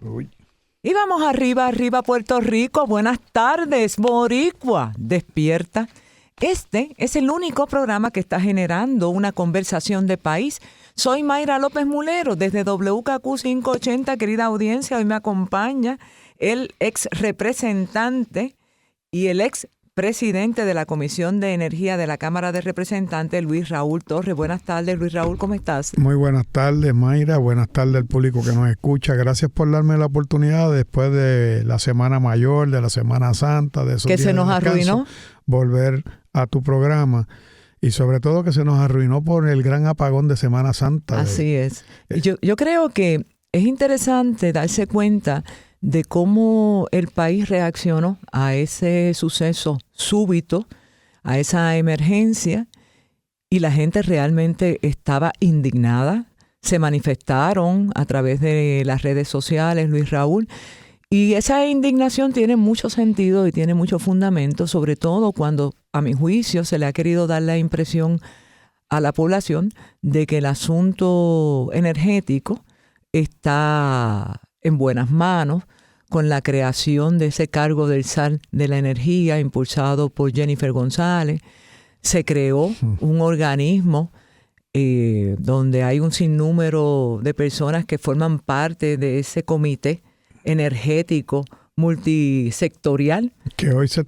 Uy. Y vamos arriba, Puerto Rico. Buenas tardes, Boricua. Despierta. Este es el único programa que está generando una conversación de país. Soy Mayra López Mulero desde WKQ 580, querida audiencia. Hoy me acompaña el ex representante y el ex presidente de la Comisión de Energía de la Cámara de Representantes, Luis Raúl Torres. Buenas tardes, Luis Raúl, ¿cómo estás? Muy buenas tardes, Mayra. Buenas tardes al público que nos escucha. Gracias por darme la oportunidad después de la Semana Mayor, de la Semana Santa, de esos que días se nos de descanso, arruinó. volver a tu programa. Y sobre todo que se nos arruinó por el gran apagón de Semana Santa. Así es. Yo creo que es interesante darse cuenta de cómo el país reaccionó a ese suceso súbito, a esa emergencia, y la gente realmente estaba indignada. Se manifestaron a través de las redes sociales, Luis Raúl, y esa indignación tiene mucho sentido y tiene mucho fundamento, sobre todo cuando, a mi juicio, se le ha querido dar la impresión a la población de que el asunto energético está en buenas manos, con la creación de ese cargo del SAR de la energía impulsado por Jennifer González. Se creó un organismo donde hay un sinnúmero de personas que forman parte de ese comité energético multisectorial. Que hoy se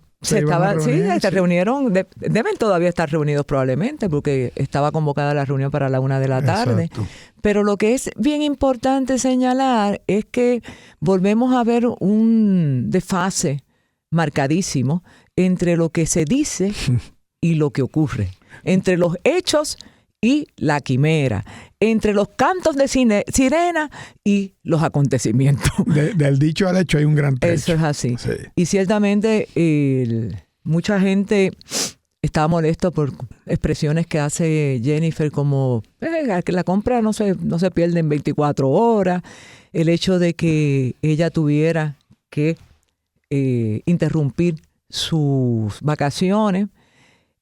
reunieron, deben todavía estar reunidos probablemente, porque estaba convocada la reunión para la 1 de la tarde. Exacto. Pero lo que es bien importante señalar es que volvemos a ver un desfase marcadísimo entre lo que se dice y lo que ocurre, entre los hechos y la quimera, entre los cantos de sirena y los acontecimientos. Del dicho al hecho hay un gran trecho. Eso es así. Sí. Y ciertamente mucha gente está molesto por expresiones que hace Jennifer como que la compra no se pierde en 24 horas, el hecho de que ella tuviera que interrumpir sus vacaciones,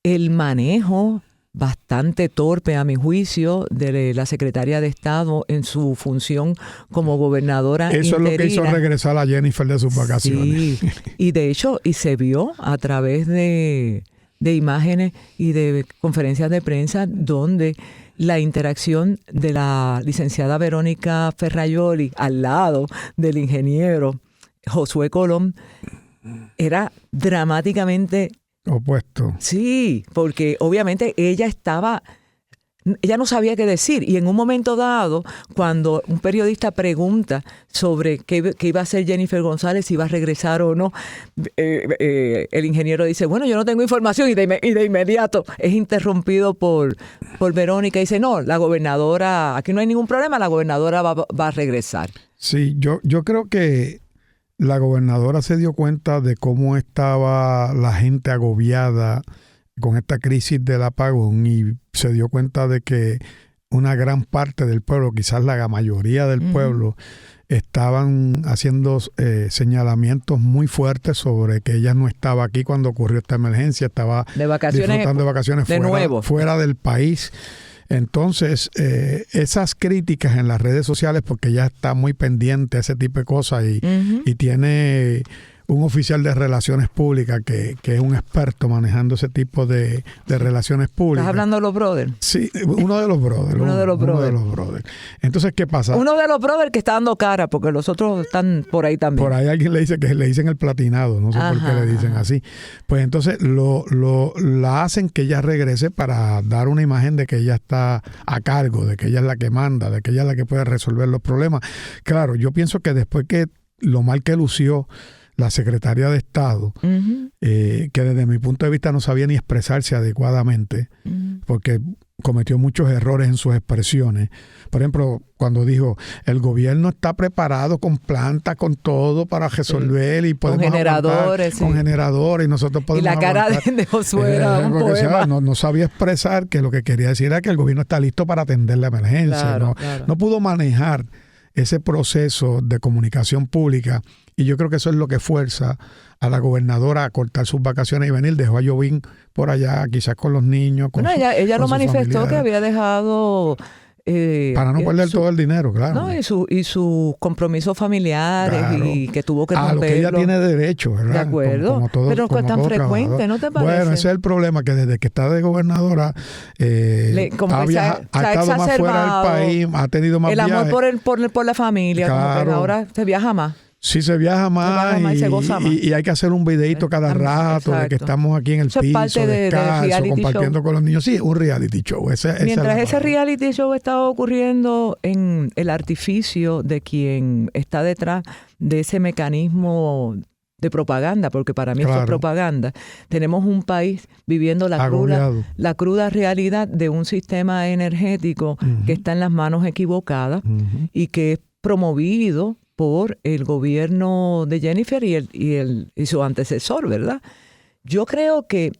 el manejo bastante torpe, a mi juicio, de la secretaria de Estado en su función como gobernadora Eso interina. es lo que hizo regresar a Jennifer de sus vacaciones. Sí, y de hecho, y se vio a través de imágenes y de conferencias de prensa donde la interacción de la licenciada Verónica Ferraioli al lado del ingeniero Josué Colón era dramáticamente opuesto. Sí, porque obviamente ella no sabía qué decir, y en un momento dado, cuando un periodista pregunta sobre qué iba a hacer Jennifer González, si iba a regresar o no, el ingeniero dice, bueno, yo no tengo información, y de inmediato es interrumpido por Verónica y dice, no, la gobernadora, aquí no hay ningún problema, la gobernadora va a regresar. Sí, yo creo que la gobernadora se dio cuenta de cómo estaba la gente agobiada con esta crisis del apagón y se dio cuenta de que una gran parte del pueblo, quizás la mayoría del pueblo, estaban haciendo señalamientos muy fuertes sobre que ella no estaba aquí cuando ocurrió esta emergencia, estaba disfrutando de vacaciones fuera del país. Entonces, esas críticas en las redes sociales, porque ella está muy pendiente a ese tipo de cosas y tiene un oficial de relaciones públicas que es un experto manejando ese tipo de relaciones públicas. ¿Estás hablando de los brothers? Sí, uno de los brothers. Uno de los brothers. Entonces, ¿qué pasa? Uno de los brothers que está dando cara, porque los otros están por ahí también. Por ahí alguien le dice que le dicen el platinado, no sé por qué le dicen así. Pues entonces la hacen que ella regrese para dar una imagen de que ella está a cargo, de que ella es la que manda, de que ella es la que puede resolver los problemas. Claro, yo pienso que después que lo mal que lució la secretaria de Estado, que desde mi punto de vista no sabía ni expresarse adecuadamente, porque cometió muchos errores en sus expresiones. Por ejemplo, cuando dijo, el gobierno está preparado con plantas, con todo para resolver y podemos con generadores. Con generadores y nosotros podemos Y la cara de Josué era un poema. No sabía expresar que lo que quería decir era que el gobierno está listo para atender la emergencia. Claro. No pudo manejar ese proceso de comunicación pública, y yo creo que eso es lo que fuerza a la gobernadora a cortar sus vacaciones y venir. Dejó a Jovín por allá, quizás con los niños. Ella lo manifestó que había dejado para no perder todo el dinero, claro. No, y sus compromisos familiares, claro, y que tuvo que romperlo. A lo que ella tiene derecho, ¿verdad? De acuerdo, como todo, pero es tan frecuente, ¿no te parece? Bueno, ese es el problema, que desde que está de gobernadora ha estado más fuera del país, ha tenido más viajes. El amor por la familia, claro, como que ahora se viaja más. Sí, se viaja más, y se goza más. Y hay que hacer un videíto cada rato. Exacto. De que estamos aquí en el piso, descalzo, compartiendo show con los niños. Sí, un reality show. Mientras ese reality show estaba ocurriendo en el artificio de quien está detrás de ese mecanismo de propaganda, porque para mí, claro, eso es propaganda, tenemos un país viviendo la cruda realidad de un sistema energético que está en las manos equivocadas y que es promovido por el gobierno de Jennifer y su antecesor, ¿verdad? Yo creo que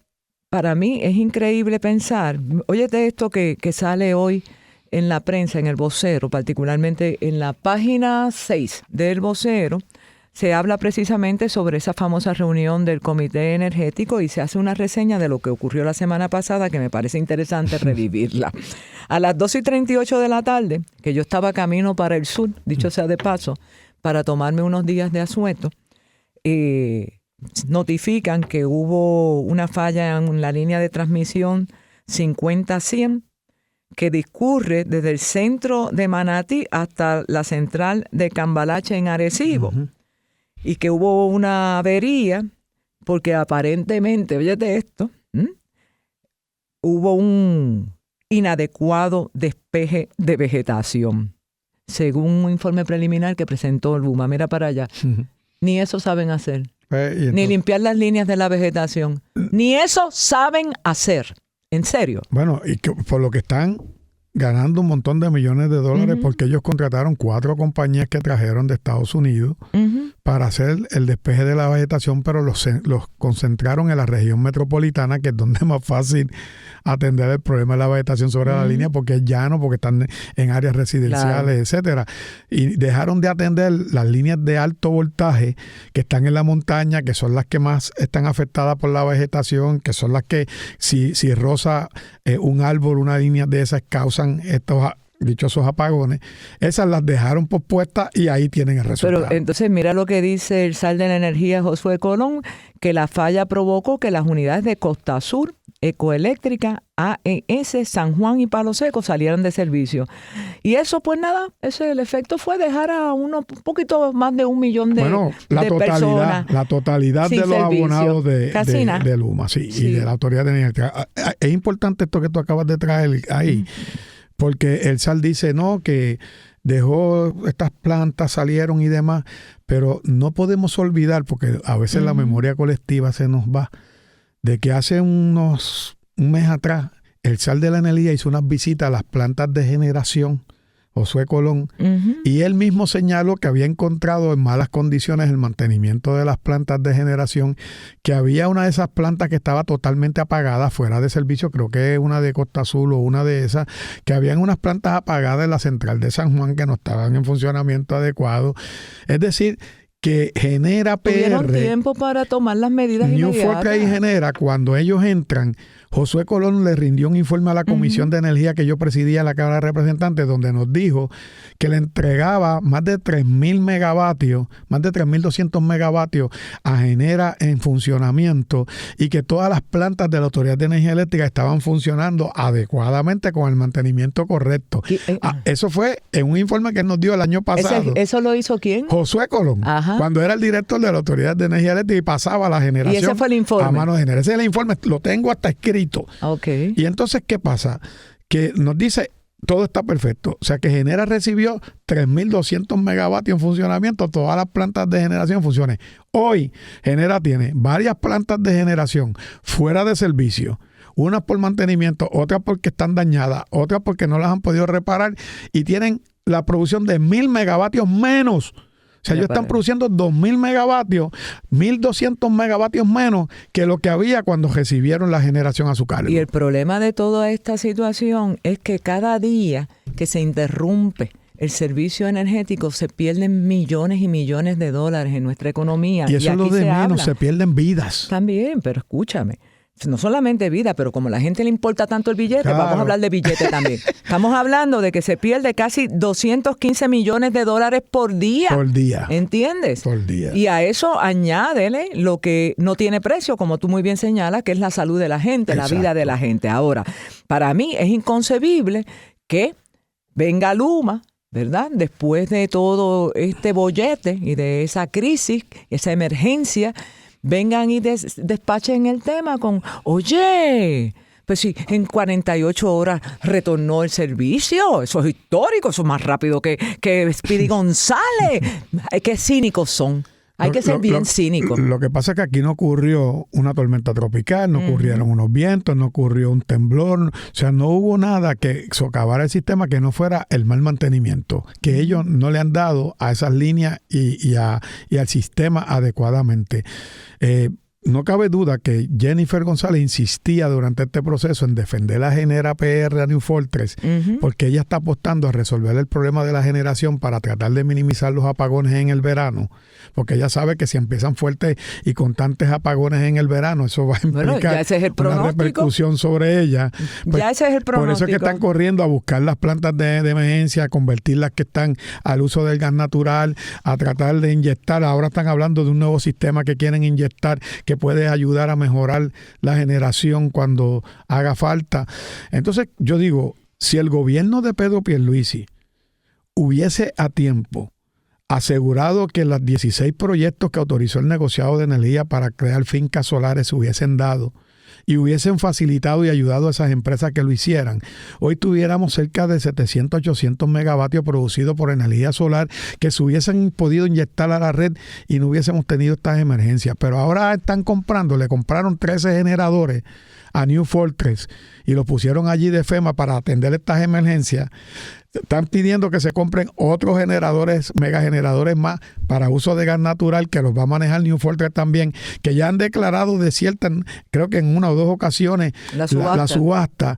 para mí es increíble pensar, óyete esto que sale hoy en la prensa, en el Vocero, particularmente en la página 6 del Vocero, se habla precisamente sobre esa famosa reunión del Comité Energético y se hace una reseña de lo que ocurrió la semana pasada que me parece interesante revivirla. A las 2:38 de la tarde, que yo estaba camino para el sur, dicho sea de paso, para tomarme unos días de asueto, notifican que hubo una falla en la línea de transmisión 50-100 que discurre desde el centro de Manatí hasta la central de Cambalache en Arecibo. Y que hubo una avería porque aparentemente, fíjate esto, hubo un inadecuado despeje de vegetación, según un informe preliminar que presentó el BUMA. Mira para allá. Ni eso saben hacer. Ni limpiar las líneas de la vegetación. Ni eso saben hacer. En serio. Bueno, y que por lo que están ganando un montón de millones de dólares porque ellos contrataron 4 compañías que trajeron de Estados Unidos para hacer el despeje de la vegetación, pero los concentraron en la región metropolitana, que es donde es más fácil atender el problema de la vegetación sobre la línea, porque es llano, porque están en áreas residenciales, etcétera. Y dejaron de atender las líneas de alto voltaje que están en la montaña, que son las que más están afectadas por la vegetación, que son las que si roza un árbol, una línea de esas, causan estos dichosos apagones. Esas las dejaron pospuestas y ahí tienen el resultado. Pero entonces mira lo que dice el SAR de la Energía, Josué Colón, que la falla provocó que las unidades de Costa Sur, Ecoeléctrica, AES, San Juan y Palo Seco salieran de servicio. Y eso, pues nada, el efecto fue dejar a un poquito más de 1 millón de personas. La totalidad de los abonados de Luma, sí, y de la Autoridad de Energía. Es importante esto que tú acabas de traer ahí, porque el SAR dice, no, que dejó estas plantas, salieron y demás, pero no podemos olvidar, porque a veces la memoria colectiva se nos va, de que hace un mes atrás el SAR de la Energía hizo unas visitas a las plantas de generación, Josué Colón, y él mismo señaló que había encontrado en malas condiciones el mantenimiento de las plantas de generación, que había una de esas plantas que estaba totalmente apagada, fuera de servicio, creo que es una de Costa Azul o una de esas, que habían unas plantas apagadas en la central de San Juan que no estaban en funcionamiento adecuado. Es decir, que Genera PR... Tuvieron tiempo para tomar las medidas inmediatas. New Fork ahí Genera, cuando ellos entran, Josué Colón le rindió un informe a la Comisión de Energía que yo presidía en la Cámara de Representantes, donde nos dijo que le entregaba más de 3.000 megavatios, más de 3.200 megavatios a Genera en funcionamiento, y que todas las plantas de la Autoridad de Energía Eléctrica estaban funcionando adecuadamente con el mantenimiento correcto. Eso fue en un informe que él nos dio el año pasado. ¿Eso lo hizo quién? Josué Colón. Cuando era el director de la Autoridad de Energía Eléctrica y pasaba la generación. ¿Y ese fue el informe? A mano de Genera. Ese es el informe, lo tengo hasta escrito. Okay. Y entonces, ¿qué pasa? Que nos dice, todo está perfecto. O sea, que Genera recibió 3.200 megavatios en funcionamiento, todas las plantas de generación funcionan. Hoy, Genera tiene varias plantas de generación fuera de servicio. Unas por mantenimiento, otras porque están dañadas, otras porque no las han podido reparar, y tienen la producción de 1.000 megavatios menos. O sea, ellos están produciendo 2.000 megavatios, 1.200 megavatios menos que lo que había cuando recibieron la generación a su cargo. Y el problema de toda esta situación es que cada día que se interrumpe el servicio energético se pierden millones y millones de dólares en nuestra economía. Y eso es lo de menos, se pierden vidas. También, pero escúchame, no solamente vida, pero como a la gente le importa tanto el billete, claro, vamos a hablar de billete también. Estamos hablando de que se pierde casi $215 millones por día. Por día. ¿Entiendes? Por día. Y a eso añádele lo que no tiene precio, como tú muy bien señalas, que es la salud de la gente, exacto, la vida de la gente. Ahora, para mí es inconcebible que venga Luma, ¿verdad? Después de todo este bollete y de esa crisis, esa emergencia, vengan y despachen el tema con, oye, pues si en 48 horas retornó el servicio, eso es histórico, eso es más rápido que Speedy González. Qué cínicos son. Hay que ser bien cínicos. Lo que pasa es que aquí no ocurrió una tormenta tropical, no ocurrieron unos vientos, no ocurrió un temblor, o sea, no hubo nada que socavara el sistema que no fuera el mal mantenimiento, que ellos no le han dado a esas líneas y al sistema adecuadamente. No cabe duda que Jennifer González insistía durante este proceso en defender la Genera PR a New Fortress, porque ella está apostando a resolver el problema de la generación para tratar de minimizar los apagones en el verano, porque ella sabe que si empiezan fuertes y constantes apagones en el verano, eso va a implicar una repercusión sobre ella. Pues, ya ese es el pronóstico. Por eso es que están corriendo a buscar las plantas de emergencia, a convertirlas que están al uso del gas natural, a tratar de inyectar. Ahora están hablando de un nuevo sistema que quieren inyectar, que puede ayudar a mejorar la generación cuando haga falta. Entonces, yo digo, si el gobierno de Pedro Pierluisi hubiese a tiempo asegurado que los 16 proyectos que autorizó el negociado de energía para crear fincas solares se hubiesen dado y hubiesen facilitado y ayudado a esas empresas que lo hicieran, hoy tuviéramos cerca de 700, 800 megavatios producidos por energía solar que se hubiesen podido inyectar a la red y no hubiésemos tenido estas emergencias. Pero ahora están le compraron 13 generadores a New Fortress y los pusieron allí de FEMA para atender estas emergencias. Están pidiendo que se compren otros megageneradores más para uso de gas natural, que los va a manejar New Fortress también, que ya han declarado desiertas, creo que en una o dos ocasiones, la subasta,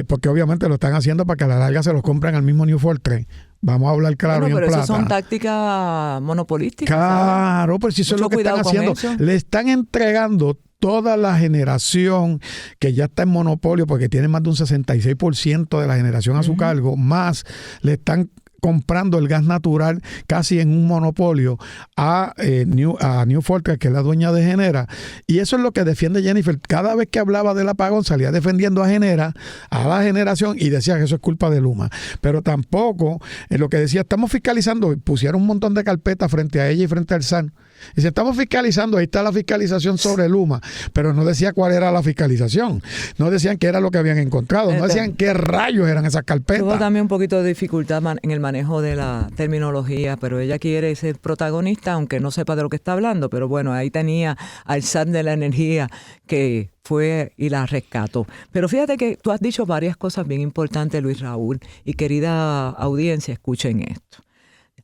porque obviamente lo están haciendo para que a la larga se los compren al mismo New Fortress. Vamos a hablar claro y en plata. Pero eso son tácticas monopolísticas. Claro, ¿sabes? Pero si eso es lo que están haciendo. Le están entregando toda la generación que ya está en monopolio, porque tiene más de un 66% de la generación a su cargo, más le están comprando el gas natural casi en un monopolio a New Fortress, que es la dueña de Genera. Y eso es lo que defiende Jennifer. Cada vez que hablaba del apagón salía defendiendo a Genera, a la generación, y decía que eso es culpa de Luma. Pero tampoco, lo que decía, estamos fiscalizando, pusieron un montón de carpetas frente a ella y frente al SAN. Y si estamos fiscalizando, ahí está la fiscalización sobre Luma, pero no decía cuál era la fiscalización, no decían qué era lo que habían encontrado, no decían qué rayos eran esas carpetas. Tuvo también un poquito de dificultad en el manejo de la terminología, pero ella quiere ser protagonista, aunque no sepa de lo que está hablando, pero bueno, ahí tenía al SAT de la energía que fue y la rescató. Pero fíjate que tú has dicho varias cosas bien importantes, Luis Raúl, y querida audiencia, escuchen esto.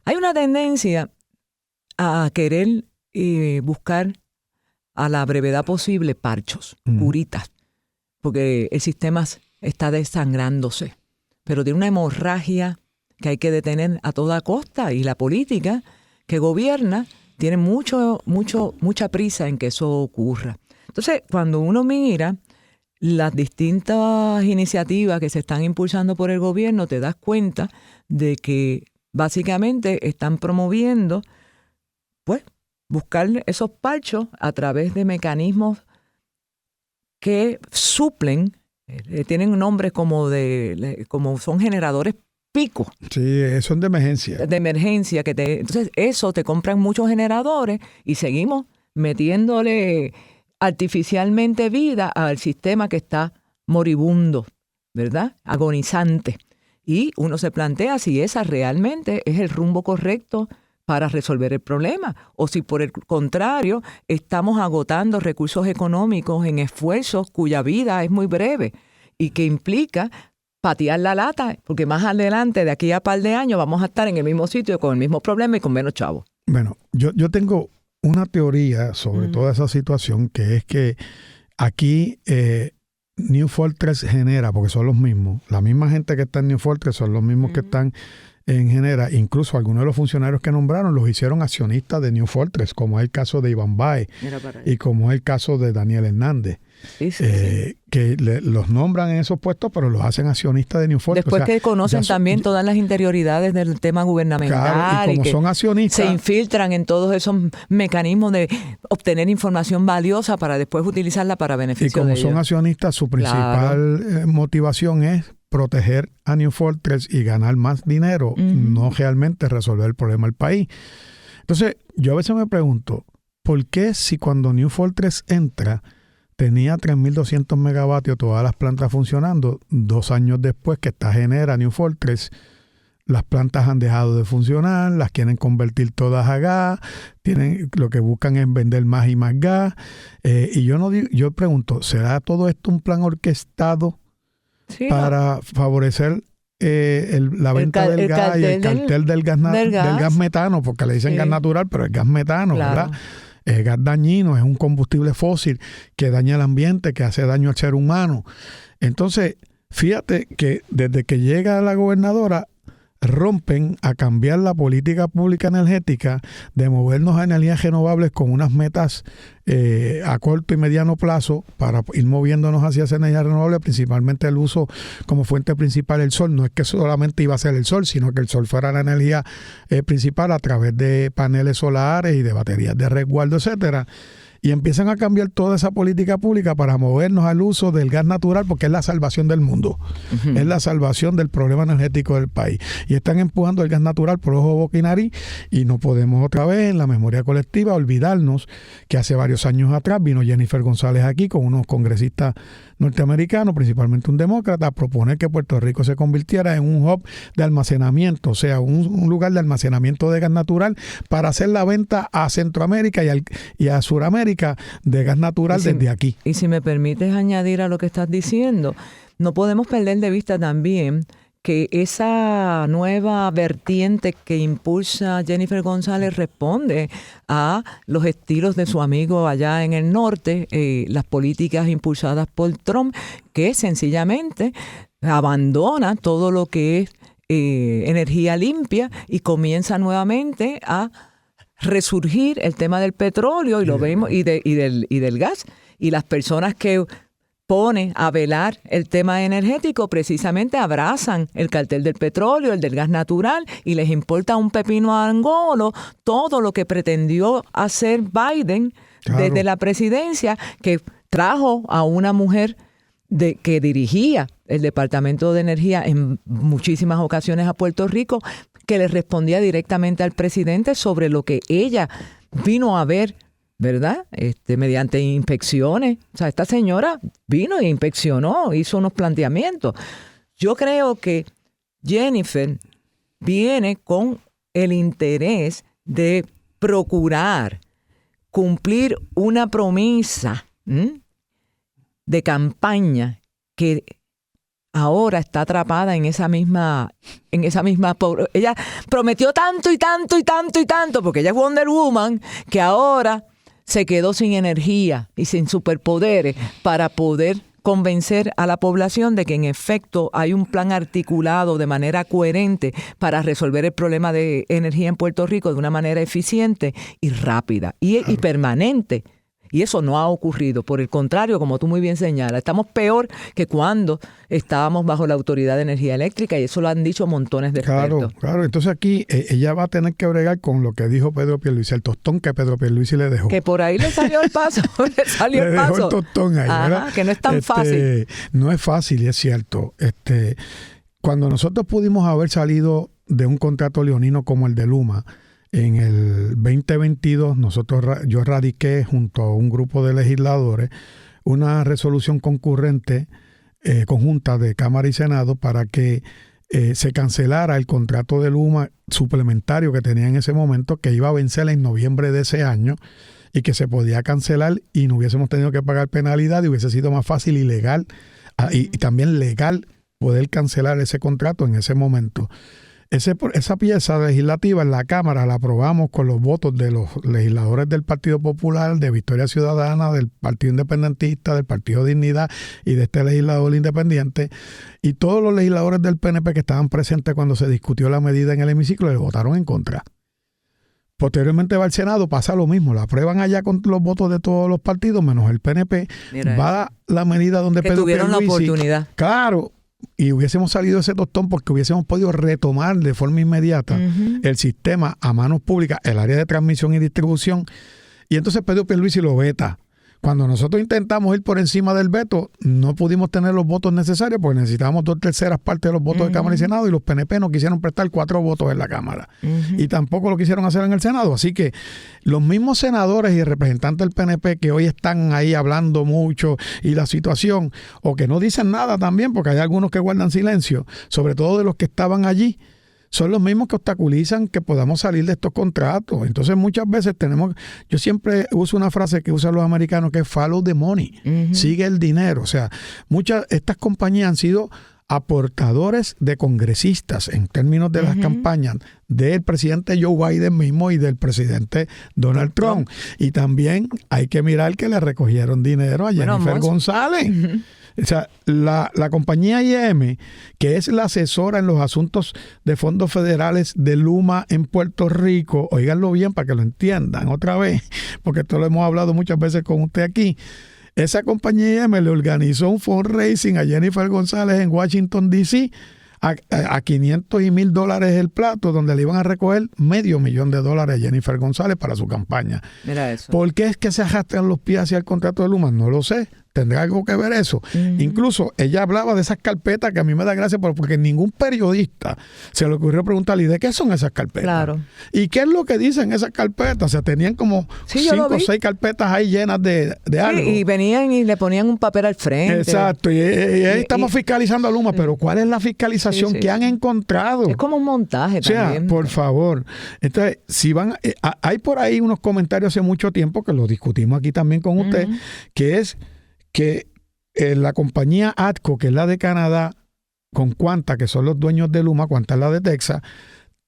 Hay una tendencia a querer buscar a la brevedad posible parchos, curitas, porque el sistema está desangrándose, pero tiene una hemorragia que hay que detener a toda costa, y la política que gobierna tiene mucha prisa en que eso ocurra. Entonces, cuando uno mira las distintas iniciativas que se están impulsando por el gobierno, te das cuenta de que básicamente están promoviendo, pues, buscar esos parchos a través de mecanismos que suplen, tienen nombres como son generadores pico. Sí, son de emergencia. De emergencia. Entonces, eso te compran muchos generadores y seguimos metiéndole artificialmente vida al sistema que está moribundo, ¿verdad? Agonizante. Y uno se plantea si esa realmente es el rumbo correcto para resolver el problema, o si por el contrario estamos agotando recursos económicos en esfuerzos cuya vida es muy breve y que implica patear la lata, porque más adelante, de aquí a par de años, vamos a estar en el mismo sitio con el mismo problema y con menos chavos. Bueno, yo tengo una teoría sobre toda esa situación, que es que aquí New Fortress Genera, porque son los mismos, la misma gente que está en New Fortress son los mismos que están en general, incluso algunos de los funcionarios que nombraron los hicieron accionistas de New Fortress, como es el caso de Iván Baez y como es el caso de Daniel Hernández. Sí. Que los nombran en esos puestos, pero los hacen accionistas de New Fortress. Después que conocen también todas las interioridades del tema gubernamental. Claro, y como son accionistas, se infiltran en todos esos mecanismos de obtener información valiosa para después utilizarla para beneficio de ellos. Y como son accionistas, su principal motivación es proteger a New Fortress y ganar más dinero, no realmente resolver el problema del país. Entonces, yo a veces me pregunto, ¿por qué si cuando New Fortress entra tenía 3.200 megavatios todas las plantas funcionando, 2 años después que genera New Fortress, las plantas han dejado de funcionar, las quieren convertir todas a gas, lo que buscan es vender más y más gas? Y yo pregunto, ¿será todo esto un plan orquestado para favorecer la venta del gas y el cartel del gas metano? Porque le dicen gas natural, pero es gas metano, ¿verdad? Es gas dañino, es un combustible fósil que daña el ambiente, que hace daño al ser humano. Entonces, fíjate que desde que llega la gobernadora, rompen a cambiar la política pública energética de movernos a energías renovables con unas metas a corto y mediano plazo para ir moviéndonos hacia esa energía renovable, principalmente el uso como fuente principal del sol. No es que solamente iba a ser el sol, sino que el sol fuera la energía principal a través de paneles solares y de baterías de resguardo, etcétera. Y empiezan a cambiar toda esa política pública para movernos al uso del gas natural, porque es la salvación del mundo. Es la salvación del problema energético del país. Y están empujando el gas natural por ojo, boca y nariz, y no podemos otra vez en la memoria colectiva olvidarnos que hace varios años atrás vino Jennifer González aquí con unos congresistas norteamericanos, principalmente un demócrata, a proponer que Puerto Rico se convirtiera en un hub de almacenamiento, o sea, un lugar de almacenamiento de gas natural para hacer la venta a Centroamérica y a Suramérica de gas natural desde aquí. Y si me permites añadir a lo que estás diciendo, no podemos perder de vista también que esa nueva vertiente que impulsa Jennifer González responde a los estilos de su amigo allá en el norte, las políticas impulsadas por Trump, que sencillamente abandona todo lo que es energía limpia y comienza nuevamente a resurgir el tema del petróleo, y lo vemos, y del gas, y las personas que pone a velar el tema energético precisamente abrazan el cartel del petróleo, el del gas natural, y les importa un pepino angolo todo lo que pretendió hacer Biden desde la presidencia, que trajo a una mujer que dirigía el Departamento de Energía en muchísimas ocasiones a Puerto Rico, que le respondía directamente al presidente sobre lo que ella vino a ver, ¿verdad? Mediante inspecciones. O sea, esta señora vino e inspeccionó, hizo unos planteamientos. Yo creo que Jennifer viene con el interés de procurar cumplir una promesa de campaña que ahora está atrapada en esa misma ella prometió tanto y tanto y tanto y tanto, porque ella es Wonder Woman, que ahora se quedó sin energía y sin superpoderes para poder convencer a la población de que en efecto hay un plan articulado de manera coherente para resolver el problema de energía en Puerto Rico de una manera eficiente y rápida y permanente. Y eso no ha ocurrido. Por el contrario, como tú muy bien señalas, estamos peor que cuando estábamos bajo la Autoridad de Energía Eléctrica, y eso lo han dicho montones de expertos. Claro. Entonces aquí ella va a tener que bregar con lo que dijo Pedro Pierluisi, el tostón que Pedro Pierluisi le dejó. Que por ahí le salió el paso. le dejó el tostón ahí, ¿verdad? Que no es tan fácil. No es fácil, y es cierto. Cuando nosotros pudimos haber salido de un contrato leonino como el de Luma, en el 2022 yo radiqué junto a un grupo de legisladores una resolución concurrente conjunta de Cámara y Senado para que se cancelara el contrato de Luma suplementario que tenía en ese momento, que iba a vencer en noviembre de ese año, y que se podía cancelar y no hubiésemos tenido que pagar penalidad, y hubiese sido más fácil y legal y también legal poder cancelar ese contrato en ese momento. esa pieza legislativa en la Cámara la aprobamos con los votos de los legisladores del Partido Popular, de Victoria Ciudadana, del Partido Independentista, del Partido Dignidad y de este legislador independiente. Y todos los legisladores del PNP que estaban presentes cuando se discutió la medida en el hemiciclo le votaron en contra. Posteriormente va al Senado, pasa lo mismo, la aprueban allá con los votos de todos los partidos, menos el PNP. Mira, va la medida donde que Pedro tuvieron la Pierluisi, oportunidad. Claro, y hubiésemos salido de ese tostón porque hubiésemos podido retomar de forma inmediata el sistema a manos públicas, el área de transmisión y distribución. Y entonces Pedro Pierluisi lo veta. Cuando nosotros intentamos ir por encima del veto, no pudimos tener los votos necesarios porque necesitábamos 2/3 partes de los votos de Cámara y Senado, y los PNP no quisieron prestar 4 votos en la Cámara. Y tampoco lo quisieron hacer en el Senado. Así que los mismos senadores y representantes del PNP que hoy están ahí hablando mucho y la situación, o que no dicen nada también, porque hay algunos que guardan silencio, sobre todo de los que estaban allí, son los mismos que obstaculizan que podamos salir de estos contratos. Entonces muchas veces yo siempre uso una frase que usan los americanos que es follow the money, sigue el dinero. O sea, estas compañías han sido aportadores de congresistas en términos de las campañas del presidente Joe Biden mismo y del presidente Donald Trump. Y también hay que mirar que le recogieron dinero a Jennifer González. O sea, la compañía IEM, que es la asesora en los asuntos de fondos federales de Luma en Puerto Rico, óiganlo bien para que lo entiendan otra vez, porque esto lo hemos hablado muchas veces con usted aquí. Esa compañía IEM le organizó un fundraising a Jennifer González en Washington, D.C., a $500 y $1,000 el plato, donde le iban a recoger $500,000 a Jennifer González para su campaña. Mira eso. ¿Por qué es que se arrastran los pies hacia el contrato de Luma? No lo sé. ¿Tendrá algo que ver eso? Incluso ella hablaba de esas carpetas que a mí me da gracia porque ningún periodista se le ocurrió preguntarle ¿de qué son esas carpetas? Claro. ¿Y qué es lo que dicen esas carpetas? O sea, tenían como 5 o 6 carpetas ahí llenas de algo. Y venían y le ponían un papel al frente. Exacto. Y ahí estamos fiscalizando a Luma, pero ¿cuál es la fiscalización que han encontrado? Es como un montaje también. Por favor. Entonces, si van, hay por ahí unos comentarios hace mucho tiempo que lo discutimos aquí también con usted, que es que la compañía ATCO, que es la de Canadá, con Quanta, que son los dueños de Luma, Quanta es la de Texas,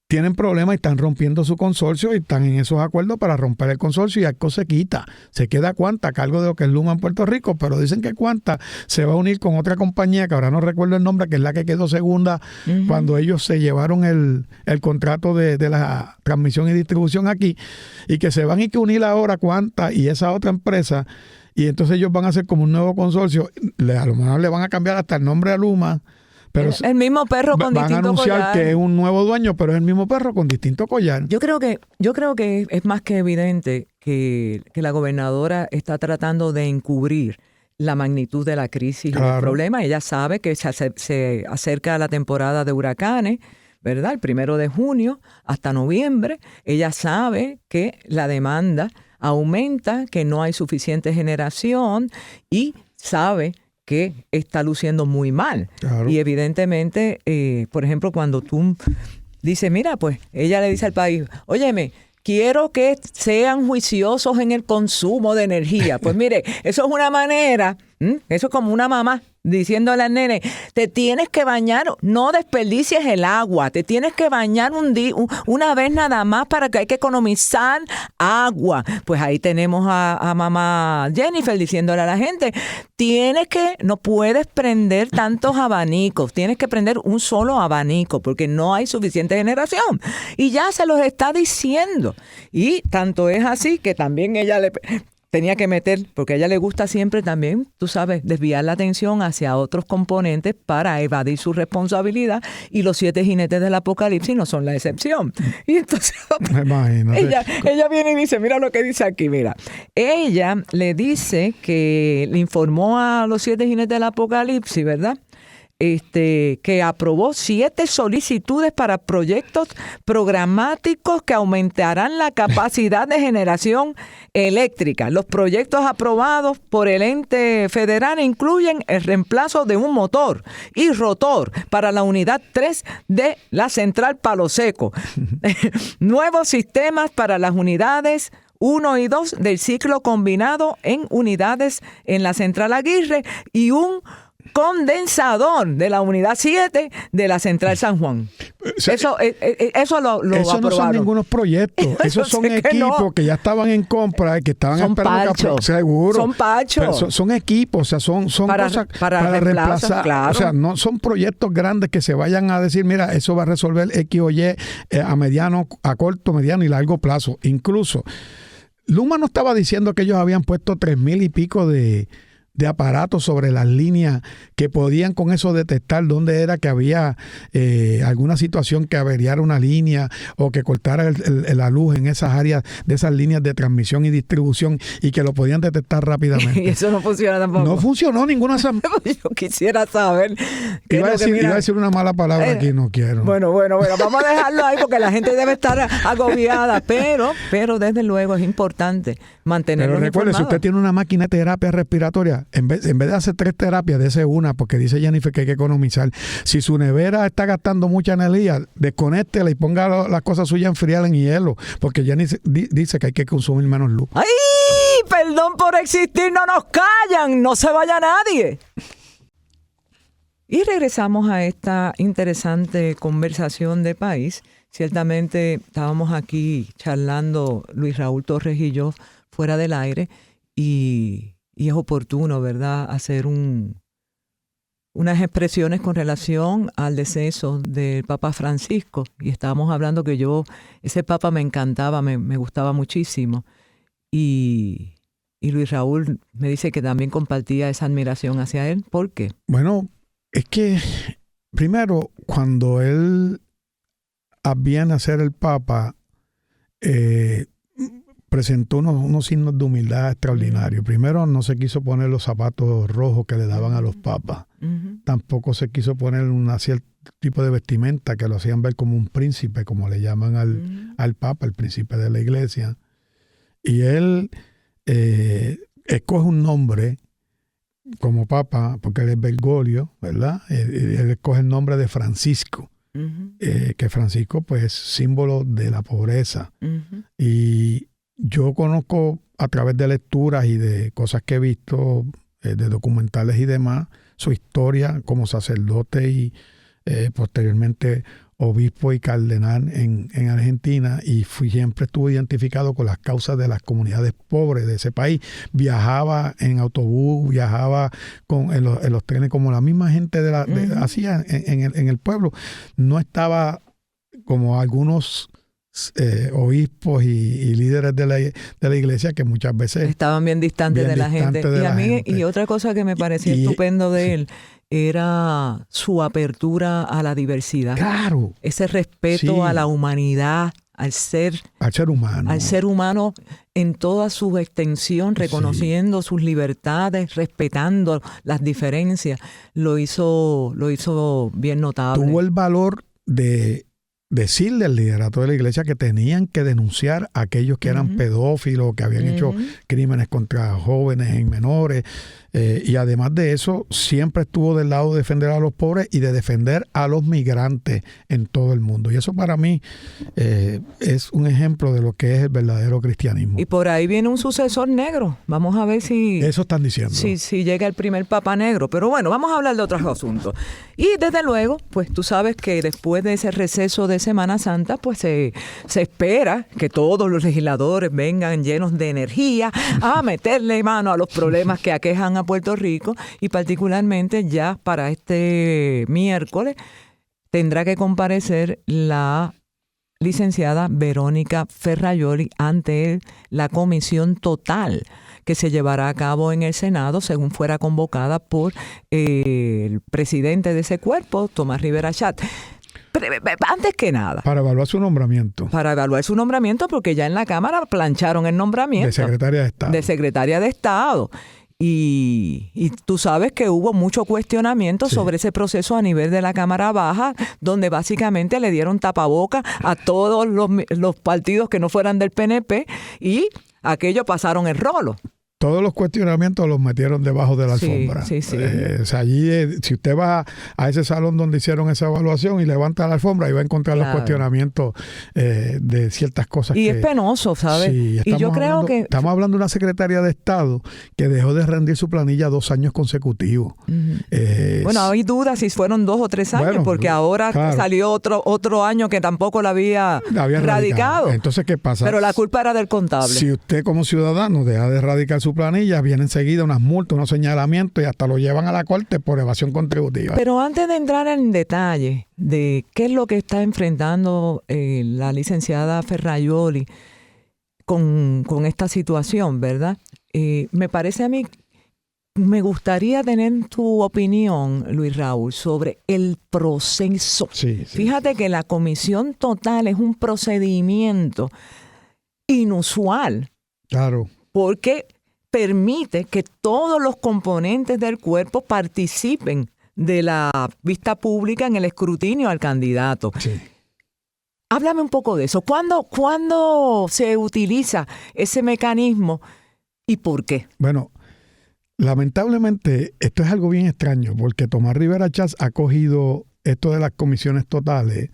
tienen problemas y están rompiendo su consorcio y están en esos acuerdos para romper el consorcio, y ATCO se quita. Se queda Quanta a cargo de lo que es Luma en Puerto Rico, pero dicen que Quanta se va a unir con otra compañía, que ahora no recuerdo el nombre, que es la que quedó segunda cuando ellos se llevaron el contrato de la transmisión y distribución aquí, y que se van a unir ahora Quanta y esa otra empresa. Y entonces ellos van a hacer como un nuevo consorcio. A lo mejor le van a cambiar hasta el nombre a Luma. Pero el mismo perro con distinto collar. Van a anunciar que es un nuevo dueño, pero es el mismo perro con distinto collar. Yo creo que es más que evidente que la gobernadora está tratando de encubrir la magnitud de la crisis y el problema. Ella sabe que se acerca la temporada de huracanes, ¿verdad? El 1 de junio hasta noviembre. Ella sabe que la demanda aumenta, que no hay suficiente generación, y sabe que está luciendo muy mal. Claro. Y evidentemente, por ejemplo, cuando tú dices, mira, pues ella le dice al país, óyeme, quiero que sean juiciosos en el consumo de energía. Pues mire, eso es una manera, eso es como una mamá diciéndole al nene, te tienes que bañar, no desperdicies el agua, te tienes que bañar una vez nada más para que hay que economizar agua. Pues ahí tenemos a mamá Jennifer diciéndole a la gente, no puedes prender tantos abanicos, tienes que prender un solo abanico porque no hay suficiente generación. Y ya se los está diciendo. Y tanto es así que también ella tenía que meter, porque a ella le gusta siempre también, tú sabes, desviar la atención hacia otros componentes para evadir su responsabilidad, y los 7 jinetes del apocalipsis no son la excepción. Y entonces ella viene y dice, mira lo que dice aquí, mira. Ella le dice que le informó a los 7 jinetes del apocalipsis, ¿verdad? Que aprobó 7 solicitudes para proyectos programáticos que aumentarán la capacidad de generación eléctrica. Los proyectos aprobados por el ente federal incluyen el reemplazo de un motor y rotor para la unidad 3 de la central Palo Seco, nuevos sistemas para las unidades 1 y 2 del ciclo combinado en unidades en la central Aguirre, y un condensador de la unidad 7 de la Central San Juan. Eso lo eso no son ningunos proyectos. Esos son equipos que ya estaban en compra y que estaban esperando. Seguro. Son pachos. Son equipos, o sea, son cosas para reemplazar. Claro. O sea, no son proyectos grandes que se vayan a decir, mira, eso va a resolver X o Y a mediano, a corto, mediano y largo plazo. Incluso, Luma no estaba diciendo que ellos habían puesto 3,000 y pico de aparatos sobre las líneas que podían con eso detectar dónde era que había alguna situación que averiara una línea o que cortara la luz en esas áreas de esas líneas de transmisión y distribución y que lo podían detectar rápidamente. Y eso no funciona tampoco. No funcionó ninguna de esas. Yo quisiera saber. Iba a decir una mala palabra aquí, no quiero. Bueno, vamos a dejarlo ahí porque la gente debe estar agobiada, pero desde luego es importante mantenerlo. Pero recuerde, si usted tiene una máquina de terapia respiratoria, en vez de hacer 3 terapias, dése una, porque dice Jennifer que hay que economizar. Si su nevera está gastando mucha energía, desconéctela y ponga las cosas suyas a enfriar en hielo, porque Jennifer dice que hay que consumir menos luz. ¡Ay! Perdón por existir, no nos callan, no se vaya nadie. Y regresamos a esta interesante conversación de país. Ciertamente estábamos aquí charlando Luis Raúl Torres y yo fuera del aire y es oportuno, ¿verdad?, hacer unas expresiones con relación al deceso del Papa Francisco. Y estábamos hablando que ese Papa me encantaba, me gustaba muchísimo. Y Luis Raúl me dice que también compartía esa admiración hacia él. ¿Por qué? Bueno, es que primero, cuando él viene a ser el Papa, presentó unos signos de humildad extraordinarios. Primero, no se quiso poner los zapatos rojos que le daban a los papas. Tampoco se quiso poner un cierto tipo de vestimenta que lo hacían ver como un príncipe, como le llaman al Papa, el príncipe de la iglesia. Y él escoge un nombre como Papa, porque él es Bergoglio, ¿verdad? Él escoge el nombre de Francisco. Que Francisco, pues, es símbolo de la pobreza. Y yo conozco a través de lecturas y de cosas que he visto, de documentales y demás, su historia como sacerdote y posteriormente obispo y cardenal en Argentina, y siempre estuvo identificado con las causas de las comunidades pobres de ese país. Viajaba en autobús, viajaba en los trenes como la misma gente hacía en el pueblo. No estaba como algunos obispos y líderes de la iglesia que muchas veces estaban bien distantes de la gente. Y otra cosa que me parecía estupendo de él era su apertura a la diversidad. Claro. Ese respeto a la humanidad, al ser humano en toda su extensión, reconociendo sus libertades, respetando las diferencias. Lo hizo bien notable. Tuvo el valor de decirle al liderato de la iglesia que tenían que denunciar a aquellos que eran pedófilos, que habían hecho crímenes contra jóvenes y menores. Y además de eso, siempre estuvo del lado de defender a los pobres y de defender a los migrantes en todo el mundo. Y eso para mí es un ejemplo de lo que es el verdadero cristianismo. Y por ahí viene un sucesor negro. Vamos a ver si... Eso están diciendo. Si llega el primer papa negro. Pero bueno, vamos a hablar de otros asuntos. Y desde luego, pues tú sabes que después de ese receso de Semana Santa, pues se espera que todos los legisladores vengan llenos de energía a meterle mano a los problemas que aquejan a Puerto Rico, y particularmente ya para este miércoles tendrá que comparecer la licenciada Verónica Ferrajoli ante la comisión total que se llevará a cabo en el Senado, según fuera convocada por el presidente de ese cuerpo, Tomás Rivera Chat. Antes que nada. Para evaluar su nombramiento. Porque ya en la Cámara plancharon el nombramiento. De secretaria de Estado. Y tú sabes que hubo mucho cuestionamiento sobre ese proceso a nivel de la Cámara Baja, donde básicamente le dieron tapaboca a todos los partidos que no fueran del PNP y aquello pasaron el rolo. Todos los cuestionamientos los metieron debajo de la alfombra. Sí, sí. O sea, allí, si usted va a ese salón donde hicieron esa evaluación y levanta la alfombra, y va a encontrar los cuestionamientos de ciertas cosas. Y es penoso, ¿sabes? Sí, y yo creo que... Estamos hablando de una secretaria de Estado que dejó de rendir su planilla 2 años consecutivos. Bueno, hay dudas si fueron 2 o 3 años, porque ahora salió otro año que tampoco la había radicado. Entonces, ¿qué pasa? Pero la culpa era del contable. Si usted como ciudadano deja de radicar su planilla, viene enseguida unas multas, unos señalamientos y hasta lo llevan a la corte por evasión contributiva. Pero antes de entrar en detalle de qué es lo que está enfrentando la licenciada Ferrajoli con esta situación, ¿verdad? Me parece a mí, me gustaría tener tu opinión, Luis Raúl, sobre el proceso. Sí. Fíjate que la comisión total es un procedimiento inusual. Claro. Porque permite que todos los componentes del cuerpo participen de la vista pública en el escrutinio al candidato. Sí. Háblame un poco de eso. ¿Cuándo se utiliza ese mecanismo y por qué? Bueno, lamentablemente esto es algo bien extraño porque Tomás Rivera Chats ha cogido esto de las comisiones totales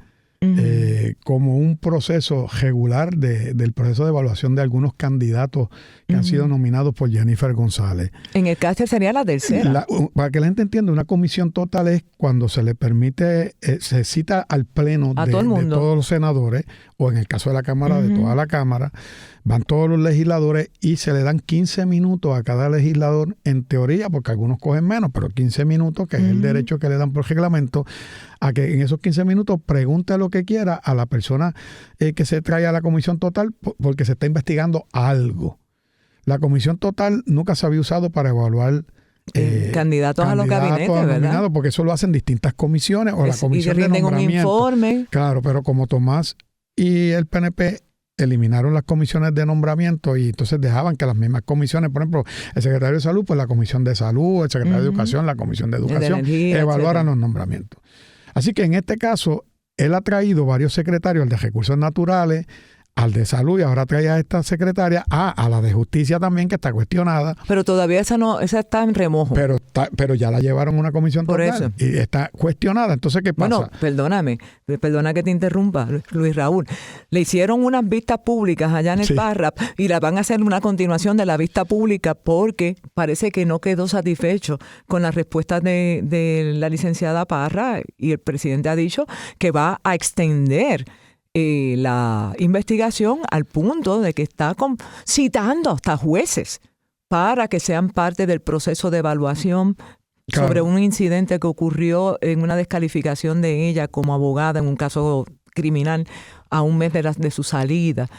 como un proceso regular del proceso de evaluación de algunos candidatos que han sido nominados por Jennifer González. En el caso sería la tercera. Para que la gente entienda, una comisión total es cuando se le permite, se cita al pleno de todos los senadores, o en el caso de la Cámara, de toda la Cámara, van todos los legisladores y se le dan 15 minutos a cada legislador, en teoría, porque algunos cogen menos, pero 15 minutos, que es el derecho que le dan por reglamento, a que en esos 15 minutos pregunte lo que quiera a la persona que se trae a la comisión total, porque se está investigando algo. La comisión total nunca se había usado para evaluar candidatos a los gabinetes, ¿verdad? Porque eso lo hacen distintas comisiones o la comisión de nombramiento. Y rinden un informe. Claro, pero como Tomás y el PNP eliminaron las comisiones de nombramiento y entonces dejaban que las mismas comisiones, por ejemplo, el secretario de Salud, pues la comisión de Salud, el secretario de Educación, la comisión de Educación, energía, evaluaran los nombramientos. Así que en este caso, él ha traído varios secretarios, el de Recursos Naturales, al de Salud, y ahora trae a esta secretaria, a la de Justicia también, que está cuestionada. Pero todavía esa está en remojo. Pero ya la llevaron a una comisión total. Por eso. Y está cuestionada. Entonces, ¿qué pasa? Bueno, perdona que te interrumpa, Luis Raúl. Le hicieron unas vistas públicas allá en el Parrap y la van a hacer una continuación de la vista pública porque parece que no quedó satisfecho con las respuestas de la licenciada Parra, y el presidente ha dicho que va a extender la investigación al punto de que está citando hasta jueces para que sean parte del proceso de evaluación sobre un incidente que ocurrió en una descalificación de ella como abogada en un caso criminal a un mes de su salida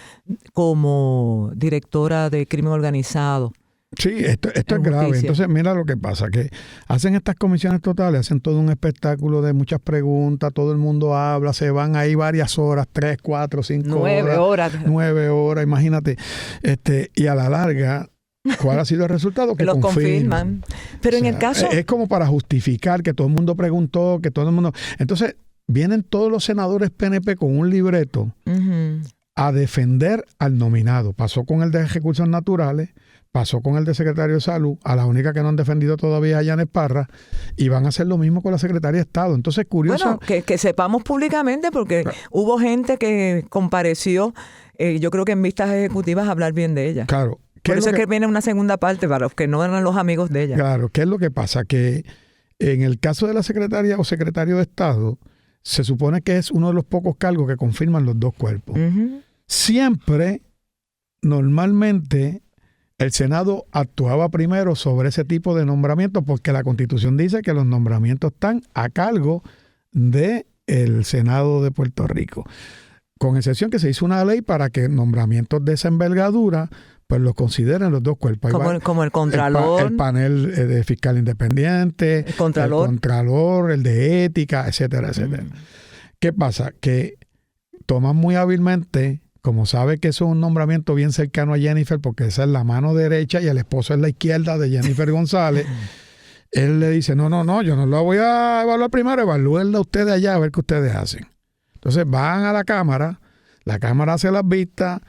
como directora de crimen organizado. Sí, esto es grave. Entonces, mira lo que pasa, que hacen estas comisiones totales, hacen todo un espectáculo de muchas preguntas, todo el mundo habla, se van ahí varias horas, 3, 4, 5 horas. 9 horas, imagínate. Y a la larga, ¿cuál ha sido el resultado? Que los confirman. Pero en el caso... Es como para justificar que todo el mundo preguntó, que todo el mundo... Entonces, vienen todos los senadores PNP con un libreto a defender al nominado. Pasó con el de Recursos Naturales, pasó con el de Secretario de Salud, a la única que no han defendido todavía es a Janet Parra, y van a hacer lo mismo con la Secretaria de Estado. Entonces, curioso... Bueno, que sepamos públicamente, porque hubo gente que compareció, yo creo que en vistas ejecutivas, a hablar bien de ella. Claro. Por eso es que viene una segunda parte para los que no eran los amigos de ella. Claro, ¿qué es lo que pasa? Que en el caso de la secretaria o secretario de Estado, se supone que es uno de los pocos cargos que confirman los dos cuerpos. Siempre, normalmente, el Senado actuaba primero sobre ese tipo de nombramientos porque la Constitución dice que los nombramientos están a cargo del Senado de Puerto Rico. Con excepción que se hizo una ley para que nombramientos de esa envergadura pues los consideren los dos cuerpos. Como el Contralor. El panel de fiscal independiente. El Contralor. El Contralor, el de ética, etcétera, etcétera. ¿Qué pasa? Que toman muy hábilmente, como sabe que eso es un nombramiento bien cercano a Jennifer, porque esa es la mano derecha y el esposo es la izquierda de Jennifer González, él le dice, no, yo no lo voy a evaluar primero, evalúenla ustedes allá a ver qué ustedes hacen. Entonces van a la Cámara hace las vistas,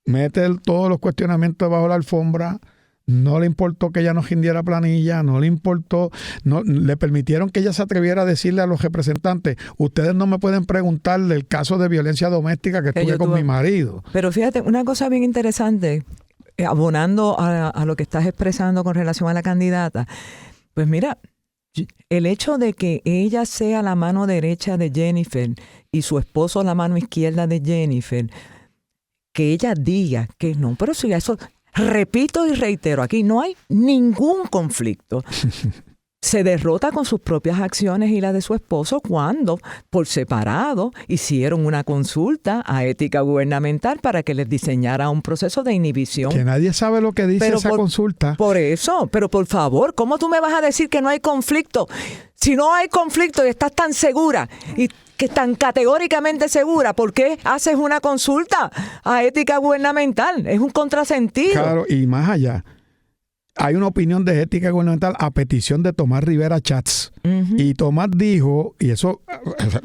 mete todos los cuestionamientos bajo la alfombra, no le importó que ella no rindiera planilla, no le importó, no le permitieron que ella se atreviera a decirle a los representantes, ustedes no me pueden preguntar del caso de violencia doméstica que tuve con mi marido. Pero fíjate, una cosa bien interesante, abonando a lo que estás expresando con relación a la candidata, pues mira, el hecho de que ella sea la mano derecha de Jennifer y su esposo la mano izquierda de Jennifer, que ella diga que no, pero si eso, repito y reitero, aquí no hay ningún conflicto. Se derrota con sus propias acciones y la de su esposo cuando, por separado, hicieron una consulta a ética gubernamental para que les diseñara un proceso de inhibición. Que nadie sabe lo que dice esa consulta. Por eso, pero por favor, ¿cómo tú me vas a decir que no hay conflicto? Si no hay conflicto y estás tan segura y que tan categóricamente segura, ¿por qué haces una consulta a ética gubernamental? Es un contrasentido. Claro, y más allá. Hay una opinión de ética gubernamental a petición de Tomás Rivera Chats. Uh-huh. Y Tomás dijo, y eso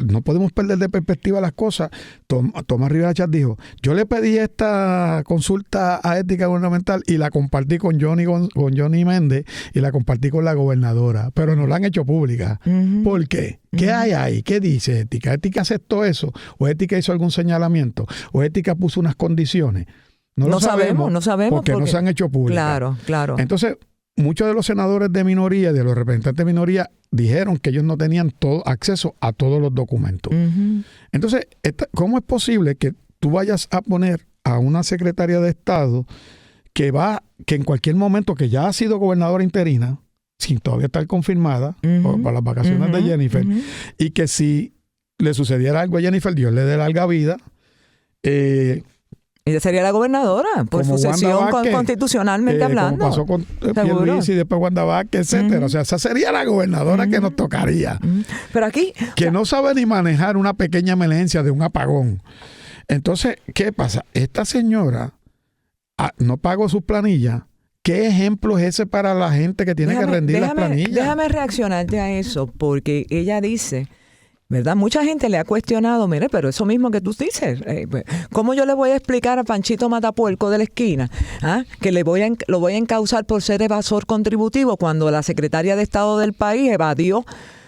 no podemos perder de perspectiva las cosas, Tomás Rivera Chats dijo, yo le pedí esta consulta a ética gubernamental y la compartí con Johnny Méndez y la compartí con la gobernadora, pero no la han hecho pública. Uh-huh. ¿Por qué? ¿Qué hay ahí? ¿Qué dice ética? ¿Ética aceptó eso? ¿O ética hizo algún señalamiento? ¿O ética puso unas condiciones? No sabemos. Porque no se han hecho públicas. Claro. Entonces, muchos de los senadores de minoría, de los representantes de minoría, dijeron que ellos no tenían acceso a todos los documentos. Uh-huh. Entonces, ¿cómo es posible que tú vayas a poner a una secretaria de Estado que en cualquier momento, que ya ha sido gobernadora interina, sin todavía estar confirmada, uh-huh, para las vacaciones, uh-huh, de Jennifer, uh-huh, y que si le sucediera algo a Jennifer, Dios le dé larga vida, ella sería la gobernadora, por sucesión constitucionalmente hablando. Como pasó con Pierluisi y después Wanda Vázquez, etcétera. Uh-huh. O sea, esa sería la gobernadora, uh-huh, que nos tocaría. Uh-huh. Pero aquí... Que no sabe ni manejar una pequeña emergencia de un apagón. Entonces, ¿qué pasa? Esta señora no pagó sus planillas. ¿Qué ejemplo es ese para la gente que tiene que rendir las planillas? Déjame reaccionarte a eso, porque ella dice... ¿Verdad? Mucha gente le ha cuestionado, mire, pero eso mismo que tú dices, ¿cómo yo le voy a explicar a Panchito Matapuerco de la esquina que lo voy a encausar por ser evasor contributivo cuando la secretaria de Estado del país evadió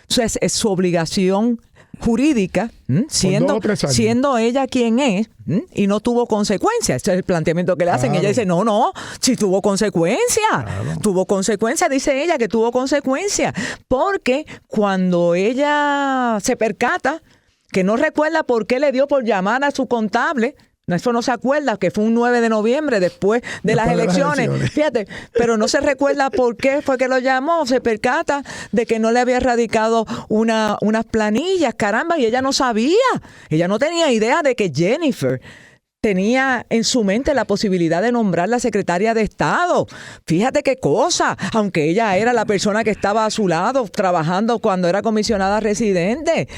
es su obligación jurídica, siendo ella quien es, y no tuvo consecuencias? Ese es el planteamiento que le hacen. Claro. Ella dice, no, si tuvo consecuencias. Claro. Tuvo consecuencias, dice ella que tuvo consecuencias, porque cuando ella se percata que no recuerda por qué le dio por llamar a su contable, eso no se acuerda, que fue un 9 de noviembre después de las elecciones. Fíjate, pero no se recuerda por qué fue que lo llamó, se percata de que no le había radicado unas planillas, caramba, y ella no sabía, ella no tenía idea de que Jennifer tenía en su mente la posibilidad de nombrar la secretaria de Estado. Fíjate qué cosa, aunque ella era la persona que estaba a su lado trabajando cuando era comisionada residente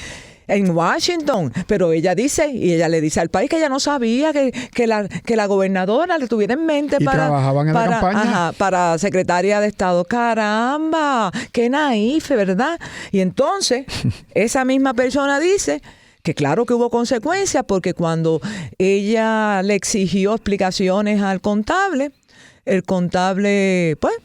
en Washington, pero ella le dice al país que ella no sabía que la gobernadora le tuviera en mente trabajaban en la campaña. Para secretaria de Estado. Caramba, qué naif, ¿verdad? Y entonces esa misma persona dice que claro que hubo consecuencias, porque cuando ella le exigió explicaciones al contable, el contable pues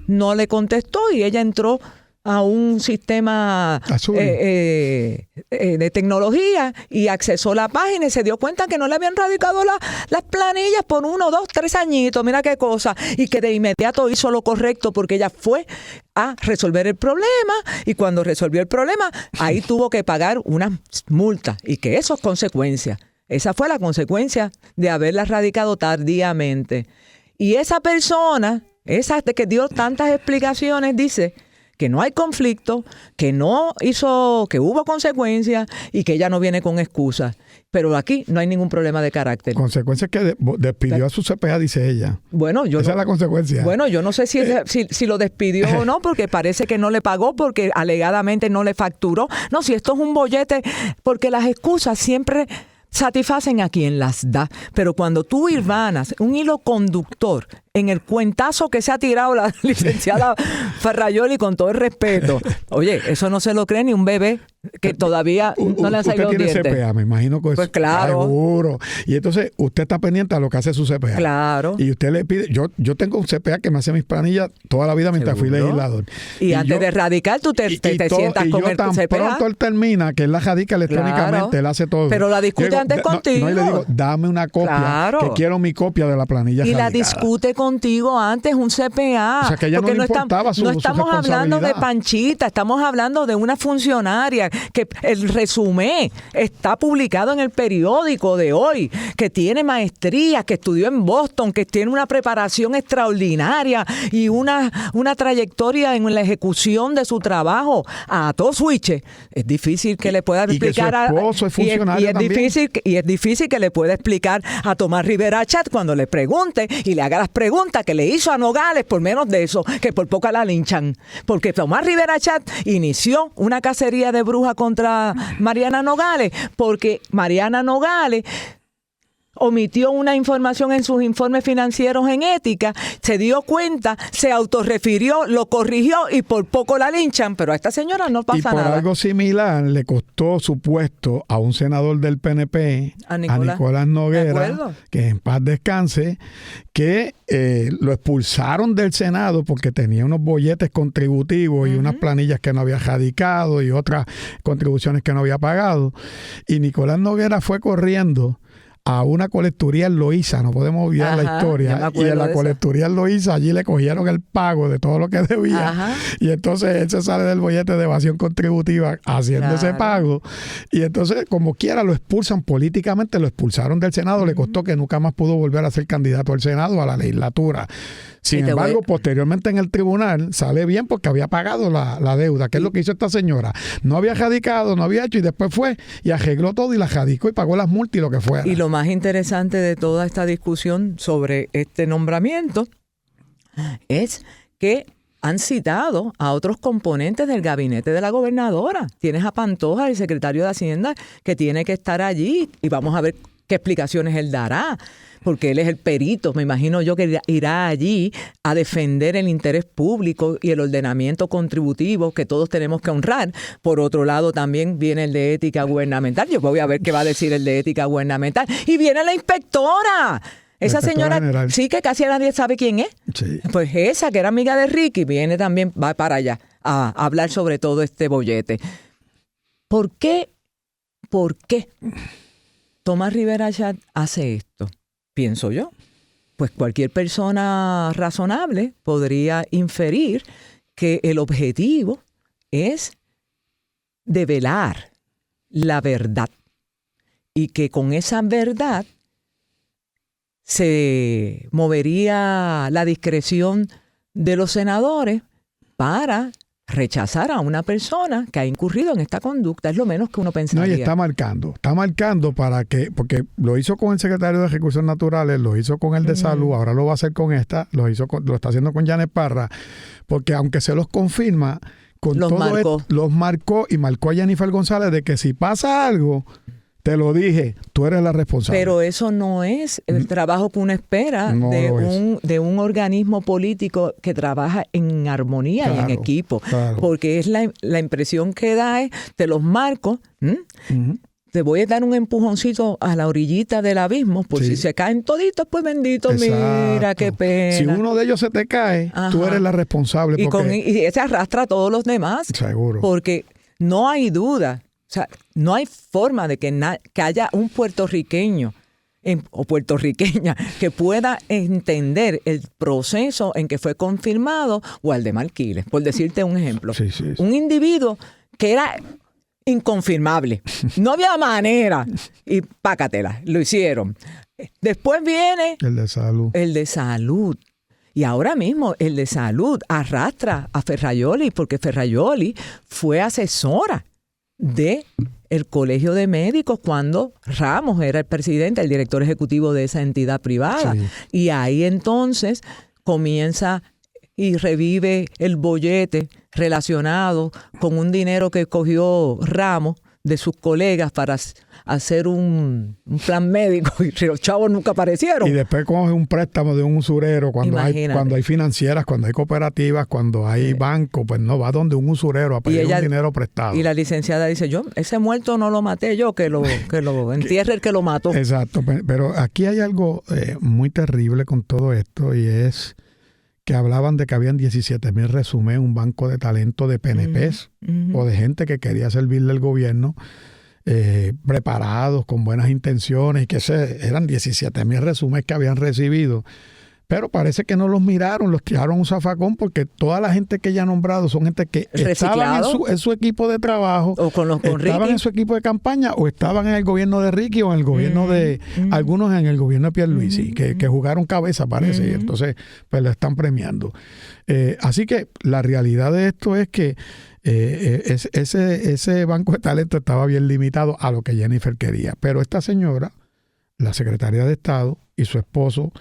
no le contestó y ella entró a un sistema de tecnología y accesó la página y se dio cuenta que no le habían radicado las planillas por 1, 2, 3 añitos, mira qué cosa, y que de inmediato hizo lo correcto porque ella fue a resolver el problema, y cuando resolvió el problema, ahí tuvo que pagar una multa, y que eso es consecuencia. Esa fue la consecuencia de haberla radicado tardíamente. Y esa persona, esa que dio tantas explicaciones, dice que no hay conflicto, que hubo consecuencias y que ella no viene con excusas. Pero aquí no hay ningún problema de carácter. Consecuencia que despidió a su CPA, dice ella. Bueno, esa es la consecuencia. Bueno, yo no sé si lo despidió o no, porque parece que no le pagó, porque alegadamente no le facturó. No, si esto es un bollete, porque las excusas siempre satisfacen a quien las da. Pero cuando tú hilvanas un hilo conductor en el cuentazo que se ha tirado la licenciada Ferrajoli, con todo el respeto. Oye, eso no se lo cree ni un bebé que todavía no le han salido los dientes. Usted tiene CPA, me imagino que pues claro. Seguro. Y entonces usted está pendiente a lo que hace su CPA. Claro. Y usted le pide, yo tengo un CPA que me hace mis planillas toda la vida mientras fui legislador. Y antes de radicar, tú te sientas con el CPA. Pronto él termina, que él la radica electrónicamente, él hace todo. Pero la discute antes contigo. No, y le digo, dame una copia, que quiero mi copia de la planilla radicada. La discute contigo antes, un CPA. O sea, que ella no le importaba su estamos hablando de Panchita, estamos hablando de una funcionaria que el resumen está publicado en el periódico de hoy, que tiene maestría, que estudió en Boston, que tiene una preparación extraordinaria y una trayectoria en la ejecución de su trabajo a todo switch. Es difícil que le pueda explicar y que su esposo es funcionario y es difícil que le pueda explicar a Tomás Rivera Chat cuando le pregunte y le haga las preguntas que le hizo a Nogales, por menos de eso, que por poco la linchan. Porque Tomás Rivera Chat inició una cacería de brujas contra Mariana Nogales, porque Mariana Nogales omitió una información en sus informes financieros en ética, se dio cuenta, se autorrefirió, lo corrigió y por poco la linchan, pero a esta señora no pasa nada. Y por algo similar le costó su puesto a un senador del PNP, a Nicolás Noguera, que en paz descanse, que lo expulsaron del Senado porque tenía unos bolletes contributivos y unas planillas que no había radicado y otras contribuciones que no había pagado. Y Nicolás Noguera fue corriendo a una colecturía en Loíza, no podemos olvidar la historia, y en la colecturía en Loíza allí le cogieron el pago de todo lo que debía, y entonces él se sale del bollete de evasión contributiva haciendo ese pago, y entonces como quiera lo expulsan políticamente, lo expulsaron del Senado, le costó que nunca más pudo volver a ser candidato al Senado, a la legislatura. Sin embargo, posteriormente en el tribunal sale bien porque había pagado la deuda, que es lo que hizo esta señora. No había radicado, no había hecho, y después fue y arregló todo y la radicó y pagó las multas y lo que fuera. Y lo más interesante de toda esta discusión sobre este nombramiento es que han citado a otros componentes del gabinete de la gobernadora. Tienes a Pantoja, el secretario de Hacienda, que tiene que estar allí y vamos a ver qué explicaciones él dará, porque él es el perito, me imagino yo que irá allí a defender el interés público y el ordenamiento contributivo que todos tenemos que honrar. Por otro lado, también viene el de ética gubernamental. Yo voy a ver qué va a decir el de ética gubernamental. Y viene la inspectora. Esa señora, general. Sí, que casi nadie sabe quién es. Sí. Pues esa, que era amiga de Ricky, viene también, va para allá a hablar sobre todo este bollete. ¿Por qué Tomás Rivera Chat hace esto? Pienso yo. Pues cualquier persona razonable podría inferir que el objetivo es develar la verdad y que con esa verdad se movería la discreción de los senadores para rechazar a una persona que ha incurrido en esta conducta. Es lo menos que uno pensaría. No, y está marcando para que, porque lo hizo con el secretario de Recursos Naturales, lo hizo con el de Salud, ahora lo va a hacer con esta, lo está haciendo con Janet Parra, porque aunque se los confirma, con los todo marcó. Los marcó y marcó a Jennifer González de que si pasa algo, te lo dije, tú eres la responsable. Pero eso no es el trabajo que uno espera de un organismo político que trabaja en armonía y en equipo. Claro. Porque es la impresión que da es, te los marco, te voy a dar un empujoncito a la orillita del abismo, por si se caen toditos, pues bendito, mira, qué pena. Si uno de ellos se te cae, tú eres la responsable. Y se arrastra a todos los demás. Seguro. Porque no hay duda. O sea, no hay forma de que haya un puertorriqueño o puertorriqueña que pueda entender el proceso en que fue confirmado Waldemar Quiles, por decirte un ejemplo. Sí. Un individuo que era inconfirmable. No había manera. Y pácatela, lo hicieron. Después viene el de salud. Y ahora mismo el de salud arrastra a Ferrajoli porque Ferrajoli fue asesora de el Colegio de Médicos cuando Ramos era el presidente, el director ejecutivo de esa entidad privada. Sí. Y ahí entonces comienza y revive el bollete relacionado con un dinero que cogió Ramos de sus colegas para hacer un plan médico y los chavos nunca aparecieron. Y después coge un préstamo de un usurero cuando hay financieras, cuando hay cooperativas, cuando hay bancos, pues no, va donde un usurero a pedir un dinero prestado. Y la licenciada dice, ese muerto no lo maté yo, que lo entierre el que lo mató. Exacto, pero aquí hay algo muy terrible con todo esto y es que hablaban de que habían 17,000 resúmenes en un banco de talento de PNPs o de gente que quería servirle al gobierno, preparados, con buenas intenciones, y que eran 17,000 resúmenes que habían recibido. Pero parece que no los miraron, los tiraron un zafacón, porque toda la gente que ella ha nombrado son gente que estaban en su equipo de trabajo, o con estaban en su equipo de campaña, o estaban en el gobierno de Ricky, o en el gobierno de algunos en el gobierno de Pierluisi, que jugaron cabeza, parece, y entonces pues lo están premiando. Así que la realidad de esto es que ese banco de talento estaba bien limitado a lo que Jennifer quería. Pero esta señora, la secretaria de Estado, y su esposo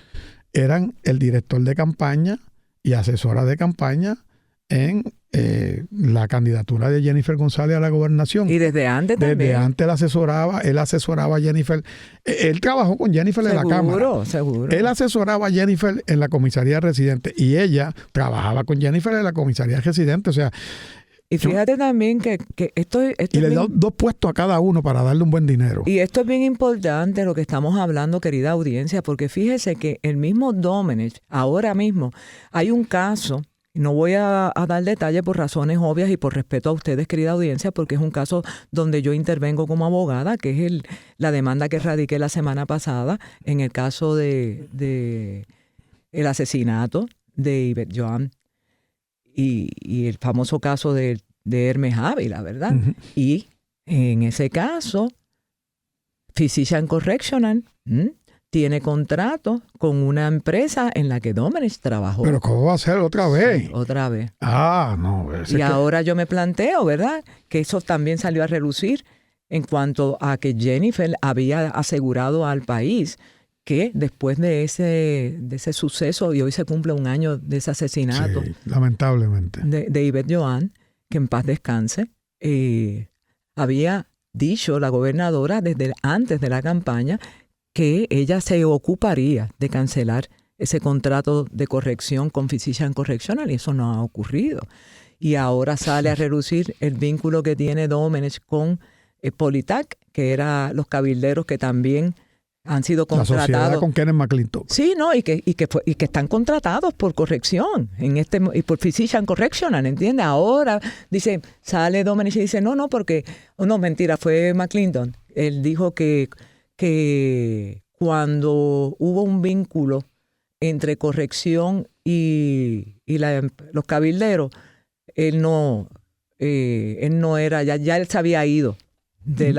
eran el director de campaña y asesora de campaña en la candidatura de Jennifer González a la gobernación. Y desde antes también. Desde antes él asesoraba a Jennifer. Él trabajó con Jennifer en la Cámara. Seguro. Él asesoraba a Jennifer en la comisaría residente y ella trabajaba con Jennifer en la comisaría residente. O sea, y fíjate también que esto y le da 2 puestos a cada uno para darle un buen dinero. Y esto es bien importante lo que estamos hablando, querida audiencia, porque fíjese que el mismo Domenech, ahora mismo, hay un caso, no voy a dar detalle por razones obvias y por respeto a ustedes, querida audiencia, porque es un caso donde yo intervengo como abogada, que es la demanda que radiqué la semana pasada en el caso de el asesinato de Yvette Joan. Y el famoso caso de Hermes Ávila, ¿verdad? Uh-huh. Y en ese caso, Physician Correctional tiene contrato con una empresa en la que Domenech trabajó. ¿Pero cómo va a ser otra vez? Sí, otra vez. No. Y ahora yo me planteo, ¿verdad? Que eso también salió a relucir en cuanto a que Jennifer había asegurado al país que después de ese suceso, y hoy se cumple un año de ese asesinato, sí, lamentablemente, de Yvette Joan, que en paz descanse, había dicho la gobernadora desde antes de la campaña que ella se ocuparía de cancelar ese contrato de corrección con Physician Correctional, y eso no ha ocurrido. Y ahora sale a relucir el vínculo que tiene Domenech con Politac, que eran los cabilderos que también han sido contratados. La sociedad con Kenneth McClintock. Sí, no, y que están contratados por corrección y por Physician Correctional, ¿entiendes? Ahora dice, sale Domenech y dice, no, porque, mentira, fue McClintock. Él dijo que cuando hubo un vínculo entre corrección y los cabilderos, él no era, ya él se había ido de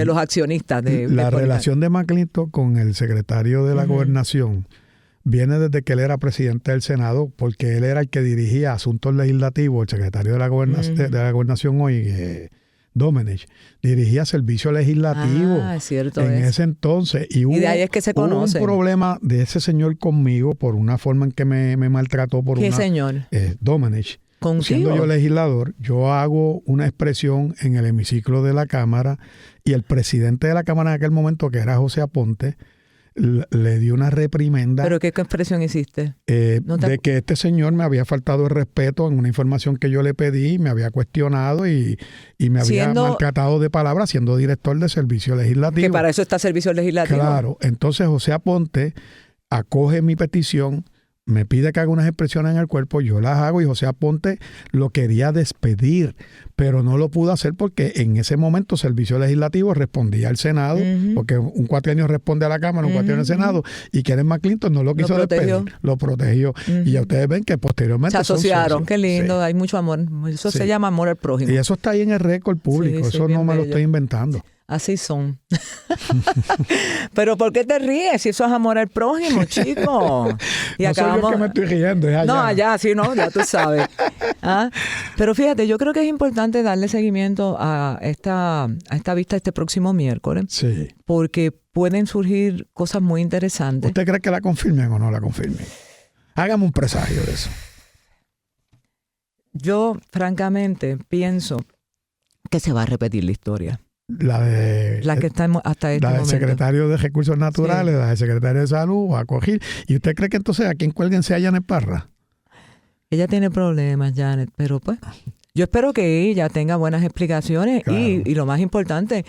los accionistas. La relación de McClintock con el secretario de la gobernación viene desde que él era presidente del Senado, porque él era el que dirigía asuntos legislativos. El secretario de la gobernación hoy, Domenech, dirigía servicio legislativo cierto en ese entonces. Y de ahí es que se conoce. Hubo un problema de ese señor conmigo por una forma en que me maltrató. ¿Qué señor? Domenech. ¿Contigo? Siendo yo legislador, yo hago una expresión en el hemiciclo de la Cámara y el presidente de la Cámara en aquel momento, que era José Aponte, le dio una reprimenda. ¿Pero qué expresión hiciste? De que este señor me había faltado el respeto en una información que yo le pedí, me había cuestionado y me había maltratado de palabras siendo director de servicio legislativo. Que para eso está servicio legislativo. Claro, entonces José Aponte acoge mi petición, me pide que haga unas expresiones en el cuerpo, yo las hago y José Aponte lo quería despedir, pero no lo pudo hacer porque en ese momento Servicio Legislativo respondía al Senado, porque un cuatrienio responde a la Cámara, un cuatrienio al Senado, y Kenneth McClintock no lo quiso despedir, lo protegió. Y ya ustedes ven que posteriormente se asociaron, qué lindo, hay mucho amor. Eso se llama amor al prójimo. Y eso está ahí en el récord público, eso no me lo estoy inventando. Así son. Pero ¿por qué te ríes si eso es amor al prójimo, chico? Y no soy yo que me estoy riendo, es allá. No, allá, sí, no, ya tú sabes. Pero fíjate, yo creo que es importante darle seguimiento a esta vista este próximo miércoles. Sí. Porque pueden surgir cosas muy interesantes. ¿Usted cree que la confirmen o no la confirmen? Hágame un presagio de eso. Yo, francamente, pienso que se va a repetir la historia. La que está hasta este la del momento. secretario de Recursos Naturales, la del secretario de Salud, va a coger. ¿Y usted cree que entonces a quién cuelguen sea Janet Parra? Ella tiene problemas, Janet, pero pues yo espero que ella tenga buenas explicaciones Claro. y lo más importante,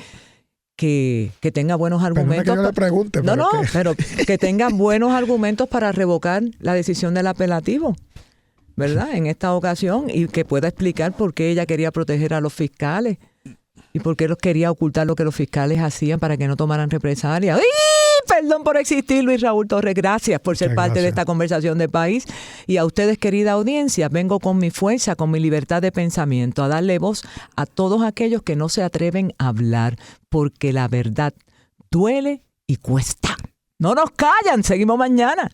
que tenga buenos argumentos. Pero no es que yo le pregunte. Pero que tenga buenos argumentos para revocar la decisión del apelativo, ¿verdad? En esta ocasión, y que pueda explicar por qué ella quería proteger a los fiscales y por qué los quería ocultar lo que los fiscales hacían para que no tomaran represalias. ¡Ay! Perdón por existir, Luis Raúl Torres. Gracias por ser parte de esta conversación de país. Y a ustedes, querida audiencia, vengo con mi fuerza, con mi libertad de pensamiento, a darle voz a todos aquellos que no se atreven a hablar, porque la verdad duele y cuesta. No nos callan, seguimos mañana.